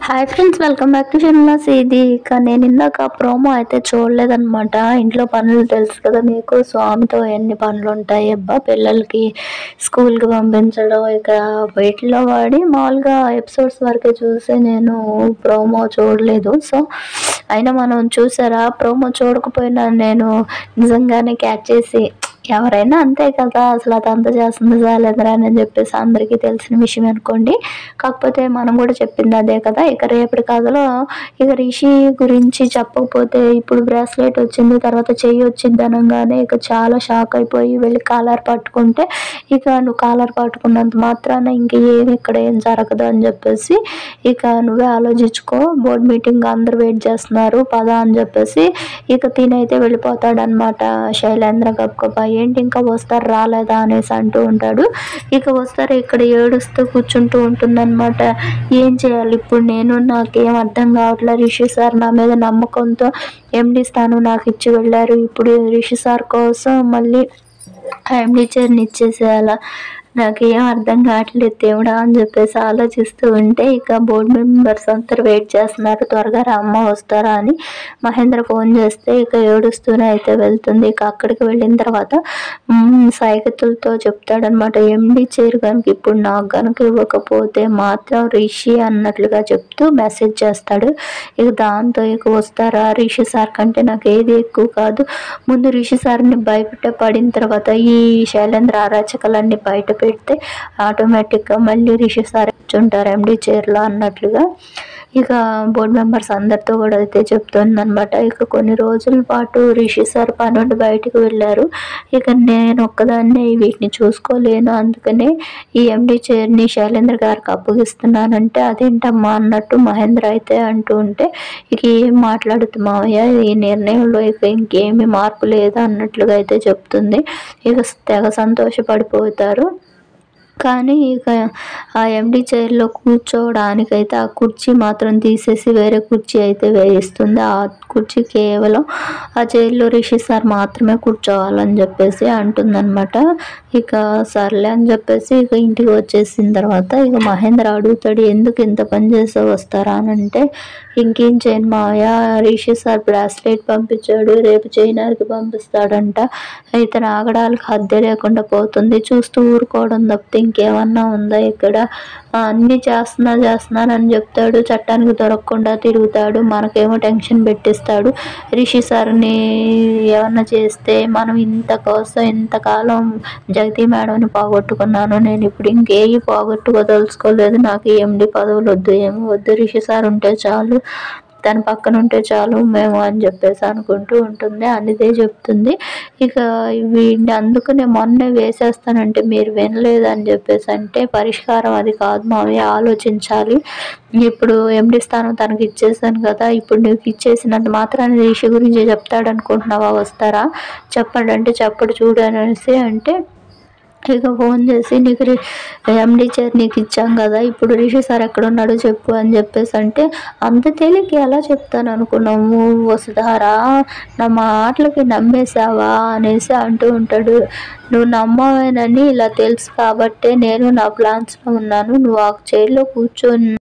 Hi friends, welcome back to Sharmila's. ఇది ఇక నేను ఇందాక ప్రోమో అయితే చూడలేదన్నమాట. ఇంట్లో పనులు తెలుసు కదా మీకు, స్వామితో ఎన్ని పనులు ఉంటాయి అబ్బా. పిల్లలకి స్కూల్కి పంపించడం, ఇక వీటిలో వాడి మామూలుగా ఎపిసోడ్స్ వరకే చూసి నేను ప్రోమో చూడలేదు. సో అయినా మనం చూసారా, ప్రోమో చూడకపోయినా నేను నిజంగానే క్యాచ్ చేసి, ఎవరైనా అంతే కదా, అసలు అదంతా చేస్తుంది చాలేదురా అని చెప్పేసి అందరికీ తెలిసిన విషయం అనుకోండి. కాకపోతే మనం కూడా చెప్పింది అదే కదా. ఇక రేపటి కథలో ఇక రిషి గురించి చెప్పకపోతే, ఇప్పుడు బ్రాస్లెట్ వచ్చింది, తర్వాత చెయ్యి వచ్చింది అనగానే ఇక చాలా షాక్ అయిపోయి వెళ్ళి కాలర్ పట్టుకుంటే, ఇక నువ్వు కాలర్ పట్టుకున్నంత మాత్రాన ఇంక ఏమి ఇక్కడ ఏం జరగదు అని చెప్పేసి, ఇక నువ్వే ఆలోచించుకో, బోర్డ్ మీటింగ్ అందరు వెయిట్ చేస్తున్నారు పద అని చెప్పేసి ఇక తినైతే వెళ్ళిపోతాడనమాట. శైలేంద్ర గబగబా ఏంటి ఇంకా వస్తారు రాలేదా అనేసి అంటూ ఉంటాడు. ఇక వస్తారు, ఇక్కడ ఏడుస్తూ కూర్చుంటూ ఉంటుందన్నమాట. ఏం చేయాలి ఇప్పుడు నేను, నాకేం అర్థం కావట్లేదు. రిషి సార్ నా మీద నమ్మకంతో ఎండి స్థానం నాకు ఇచ్చి వెళ్ళారు, ఇప్పుడు రిషి సార్ కోసం మళ్ళీ ఎండి చైర్ని ఇచ్చేసేయాలా, నాకేం అర్థం కావట్లేదు దేవుడా అని చెప్పేసి ఆలోచిస్తూ ఉంటే, ఇక బోర్డు మెంబర్స్ అందరు వెయిట్ చేస్తున్నారు, త్వరగా అమ్మ వస్తారా అని మహేంద్ర ఫోన్ చేస్తే ఇక ఏడుస్తూనే అయితే వెళ్తుంది. ఇక అక్కడికి వెళ్ళిన తర్వాత సైకతులతో చెప్తాడనమాట, ఎండి చైర్ కనుక ఇప్పుడు నాకు కనుక ఇవ్వకపోతే మాత్రం రిషి అన్నట్లుగా చెప్తూ మెసేజ్ చేస్తాడు. ఇక దాంతో ఇక వస్తారా, రిషి సార్ కంటే నాకు ఏది ఎక్కువ కాదు, ముందు రిషి సార్ని పడిన తర్వాత ఈ శైలేంద్ర అరాచకాలన్నీ బయట పెడితే ఆటోమేటిక్గా మళ్ళీ రిషి సార్ కూర్చుంటారు ఎండి చైర్లో అన్నట్లుగా ఇక బోర్డు మెంబర్స్ అందరితో కూడా అయితే చెప్తుందనమాట. ఇక కొన్ని రోజుల పాటు రిషి సార్ పని నుండి బయటకు వెళ్ళారు. ఇక నేను ఒక్కదాన్నే వీటిని చూసుకోలేను, అందుకనే ఈ ఎండి చైర్ని శైలేంద్ర గారికి అప్పగిస్తున్నానంటే, అదేంటమ్మా అన్నట్టు మహేంద్ర అయితే అంటూ ఉంటే, ఇక ఏం మాట్లాడుతున్నామయ్యా, ఈ నిర్ణయంలో ఇక ఇంకేమీ మార్పు లేదా అన్నట్లుగా అయితే చెప్తుంది. ఇక తెగ సంతోషపడిపోతారు. కానీ ఇక ఆ ఎండి చైర్లో కూర్చోవడానికైతే ఆ కుర్చీ మాత్రం తీసేసి వేరే కుర్చీ అయితే వేయిస్తుంది. ఆ కుర్చీ కేవలం ఆ చైర్లో రిషి సార్ మాత్రమే కూర్చోవాలని చెప్పేసి అంటుందన్నమాట. ఇక సర్లే అని చెప్పేసి ఇక ఇంటికి వచ్చేసిన తర్వాత ఇక మహేంద్ర అడుగుతాడు, ఎందుకు ఇంత పని చేసి వస్తారా అని అంటే, ఇంకేం చేయను మావయ్య, రిషి సార్ బ్రాస్లెట్ పంపించాడు, రేపు చైనార్కి పంపిస్తాడంట, ఇతను ఆగడానికి హద్దే లేకుండా పోతుంది, చూస్తూ ఊరుకోవడం తప్పితే ఇంకేమన్నా ఉందా ఇక్కడ, అన్నీ చేస్తున్నానని చెప్తాడు, చట్టానికి దొరకకుండా తిరుగుతాడు, మనకేమో టెన్షన్ పెట్టిస్తాడు, రిషి సార్ని ఏమన్నా చేస్తే మనం ఇంతకాలం జగతి మేడంని పోగొట్టుకున్నాను, నేను ఇప్పుడు ఇంకేవి పోగొట్టుకోదలుచుకోలేదు, నాకు ఎండి పదవులు వద్దు, ఏమి వద్దు, రిషి సార్ ఉంటే చాలు, తన పక్కన ఉంటే చాలు మేము అని చెప్పేసి అనుకుంటూ ఉంటుంది, అనిదే చెప్తుంది. ఇక వీడిని అందుకనే మొన్నే వేసేస్తానంటే మీరు వినలేదని చెప్పేసి అంటే, పరిష్కారం అది కాదు మావయ్య, ఆలోచించాలి, ఇప్పుడు ఎండి స్థానం తనకి ఇచ్చేసాను కదా, ఇప్పుడు నీకు ఇచ్చేసినంత మాత్రాన్ని రిషి గురించి చెప్తాడనుకుంటున్నావా, వస్తారా చెప్పండి అంటే, చెప్పడు చూడు అనేసి అంటే, ఇక ఫోన్ చేసి నీకు ఎండి చైర్ నీకు ఇచ్చాం కదా, ఇప్పుడు రిషి సార్ ఎక్కడ ఉన్నాడో చెప్పు అని చెప్పేసి అంటే, అంత తేలిక ఎలా చెప్తాను అనుకున్నాము వసుధారా, నా మాటలకి నమ్మేశావా అనేసి అంటూ ఉంటాడు. నువ్వు నమ్మవేనని ఇలా తెలుసు కాబట్టే నేను నా ప్లాన్స్లో ఉన్నాను, నువ్వు ఆ చైర్లో కూర్చొని